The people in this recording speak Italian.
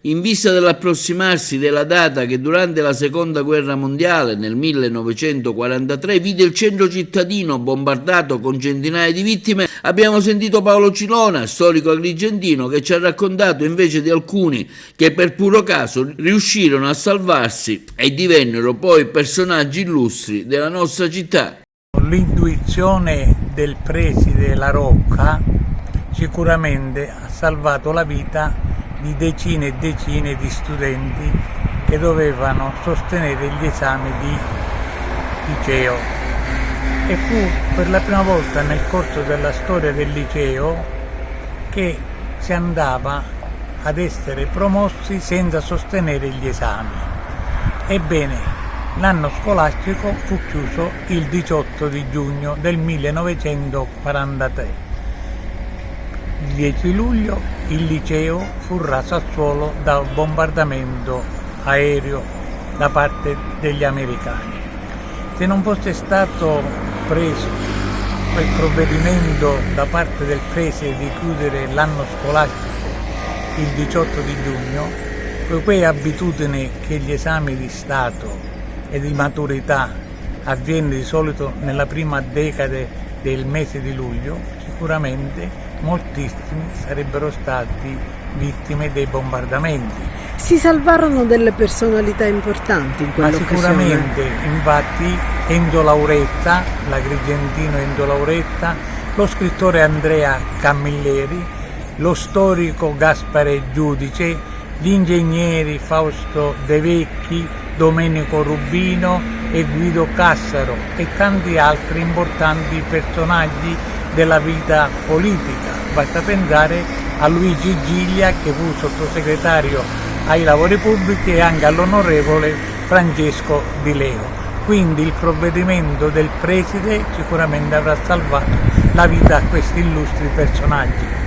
in vista dell'approssimarsi della data che durante la Seconda Guerra Mondiale, nel 1943, vide il centro cittadino bombardato con centinaia di vittime, abbiamo sentito Paolo Cilona, storico agrigentino, che ci ha raccontato invece di alcuni che per puro caso riuscirono a salvarsi e divennero poi personaggi illustri della nostra città. L'intuizione del preside La Rocca sicuramente ha salvato la vita di decine e decine di studenti che dovevano sostenere gli esami di liceo, e fu per la prima volta nel corso della storia del liceo che si andava ad essere promossi senza sostenere gli esami. Ebbene, l'anno scolastico fu chiuso il 18 di giugno del 1943. Il 10 luglio il liceo fu raso al suolo da un bombardamento aereo da parte degli americani. Se non fosse stato preso quel provvedimento da parte del preside di chiudere l'anno scolastico il 18 di giugno, poiché è abitudine che gli esami di Stato e di maturità avviene di solito nella prima decade del mese di luglio, sicuramente moltissimi sarebbero stati vittime dei bombardamenti. Si salvarono delle personalità importanti in quell'occasione? Sicuramente, infatti Enzo Lauretta, l'agrigentino Enzo Lauretta, lo scrittore Andrea Camilleri, lo storico Gaspare Giudice, gli ingegneri Fausto De Vecchi, Domenico Rubino e Guido Cassaro e tanti altri importanti personaggi della vita politica. Basta pensare a Luigi Giglia, che fu sottosegretario ai lavori pubblici, e anche all'onorevole Francesco Di Leo. Quindi il provvedimento del preside sicuramente avrà salvato la vita a questi illustri personaggi.